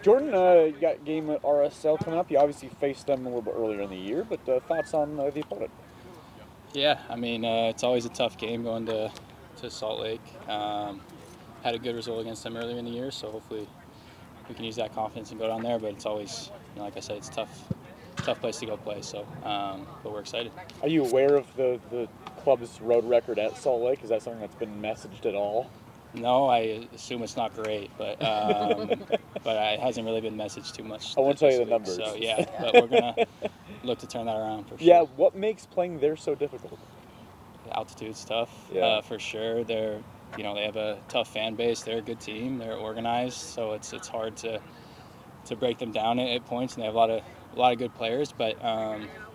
Jordan, you got a game at RSL coming up. You obviously faced them a little bit earlier in the year, but thoughts on the opponent? Yeah, I mean, it's always a tough game going to Salt Lake. Had a good result against them earlier in the year, so hopefully we can use that confidence and go down there. But it's always, like I said, it's tough place to go play. So, but we're excited. Are you aware of the club's road record at Salt Lake? Is that something that's been messaged at all? No, I assume it's not great, but it hasn't really been messaged too much I won't tell you this the week. numbers. So yeah, but we're gonna look to turn that around for Yeah, sure. what makes playing there so difficult? Altitude's tough, Yeah. for sure. They have a tough fan base. They're a good team. They're organized, so it's hard to break them down at points, and they have a lot of good players. But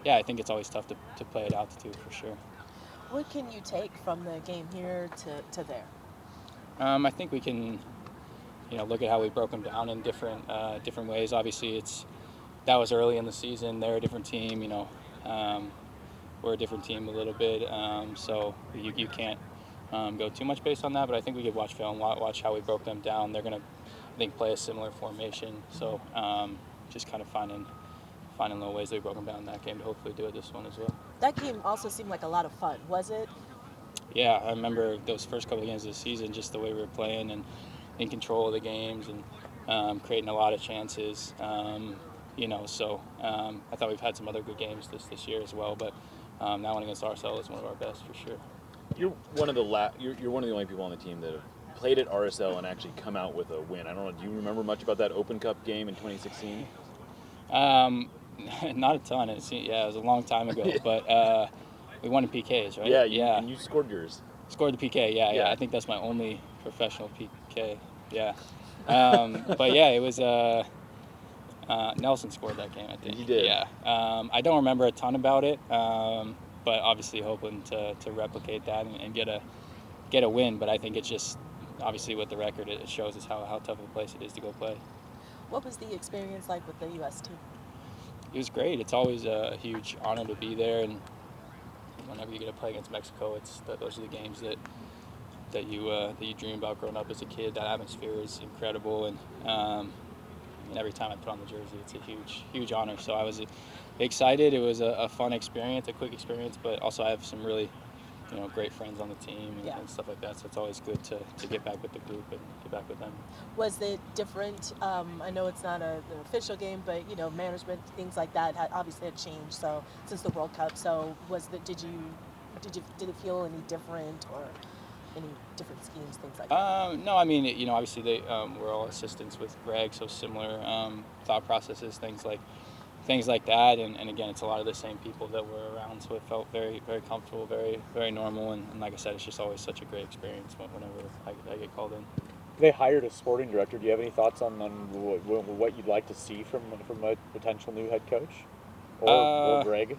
yeah, I think it's always tough to play at altitude for sure. What can you take from the game here to there? I think we can, look at how we broke them down in different ways. Obviously, that was early in the season. They're a different team. We're a different team a little bit, so you can't go too much based on that. But I think we could watch film, watch how we broke them down. They're gonna, I think, play a similar formation. So just kind of finding little ways that we broke them down in that game to hopefully do it this one as well. That game also seemed like a lot of fun, was it? Yeah, I remember those first couple of games of the season, just the way we were playing and in control of the games and creating a lot of chances. I thought we've had some other good games this year as well, but that one against RSL is one of our best for sure. You're one of the only people on the team that have played at RSL and actually come out with a win. I don't know. Do you remember much about that Open Cup game in 2016? Not a ton. It was a long time ago, but we won in PKs, right? Yeah. And you scored yours. Scored the PK. Yeah. Yeah. I think that's my only professional PK. Yeah. But yeah, it was. Nelson scored that game, I think. He did. Yeah. I don't remember a ton about it, but obviously hoping to replicate that and get a win. But I think it's just obviously with the record, it shows us how tough of a place it is to go play. What was the experience like with the U.S. team? It was great. It's always a huge honor to be there, and whenever you get to play against Mexico, those are the games that you dream about growing up as a kid. That atmosphere is incredible, and every time I put on the jersey, it's a huge honor. So I was excited. It was a fun experience, a quick experience, but also I have some really great friends on the team and stuff like that. So it's always good to get back with the group and get back with them. Was it different? I know it's not an official game, but management, things like that obviously had changed. So since the World Cup, so did it feel any different or any different schemes, things like that? No, I mean, obviously we're all assistants with Greg, so similar thought processes, things like that, and again, it's a lot of the same people that were around, so it felt very, very comfortable, very, very normal, and like I said, it's just always such a great experience whenever I get called in. They hired a sporting director. Do you have any thoughts on what you'd like to see from a potential new head coach or Greg?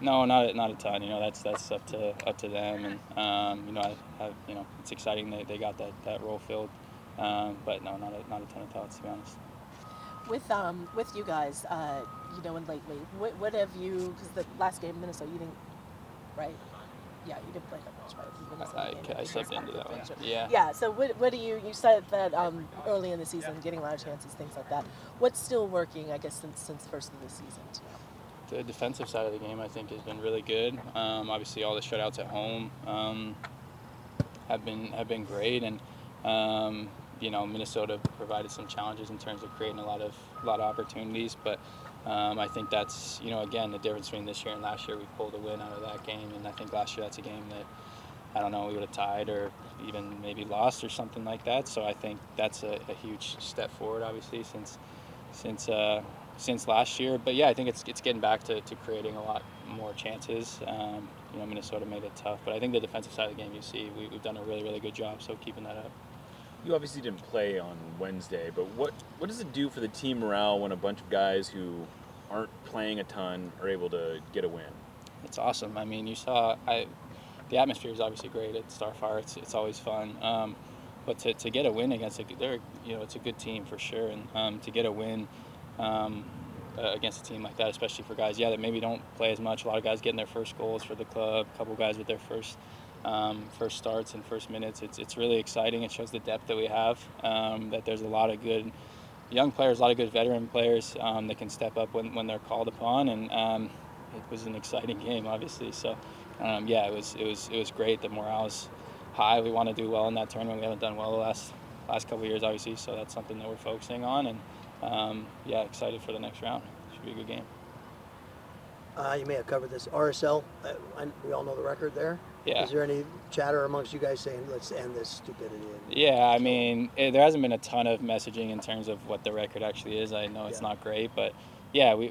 No, not a ton. That's up to them, and it's exciting that they got that role filled, but no, not a ton of thoughts, to be honest. With you guys, and lately, what have you? Because the last game in Minnesota, you didn't, right? Yeah, you didn't play that much, right? The Minnesota game, I stepped into that one. Yeah. Yeah. So what do you said that early in the season, getting a lot of chances, things like that. What's still working? I guess since first of the season. The defensive side of the game, I think, has been really good. Obviously, all the shutouts at home have been great, and Minnesota provided some challenges in terms of creating a lot of opportunities. But I think that's again the difference between this year and last year. We pulled a win out of that game, and I think last year that's a game that I don't know we would have tied or even maybe lost or something like that. So I think that's a huge step forward, obviously, since last year. But yeah, I think it's getting back to creating a lot more chances. Minnesota made it tough, but I think the defensive side of the game, we've done a really, really good job, so keeping that up. You obviously didn't play on Wednesday, but what does it do for the team morale when a bunch of guys who aren't playing a ton are able to get a win? It's awesome. I mean, the atmosphere is obviously great at Starfire. It's always fun. But to get a win against it's a good team for sure, and to get a win against a team like that, especially for guys, that maybe don't play as much. A lot of guys getting their first goals for the club. A couple guys with their first starts and first minutes. It's really exciting. It shows the depth that we have. That there's a lot of good young players, a lot of good veteran players that can step up when they're called upon, and it was an exciting game, obviously. So, yeah, it was great. The morale is high. We want to do well in that tournament. We haven't done well the last couple of years, obviously, so that's something that we're focusing on. And yeah, excited for the next round. Should be a good game. You may have covered this. RSL, we all know the record there. Yeah. Is there any chatter amongst you guys saying, let's end this stupidity? Yeah, I mean, there hasn't been a ton of messaging in terms of what the record actually is. I know it's not great, but yeah, we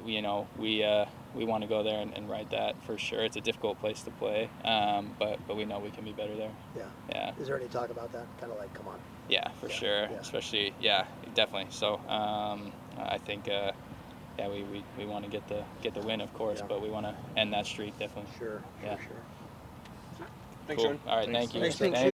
want to go there and ride that for sure. It's a difficult place to play, but we know we can be better there. Yeah. Yeah. Is there any talk about that? Kind of like, come on. Yeah, for sure. Yeah. Especially, definitely. So I think, we want to get the win, of course, but we want to end that streak definitely. Sure. Yeah. Sure. Thanks, Cool. Jordan. All right, Thanks. thank you. Thanks, Pink.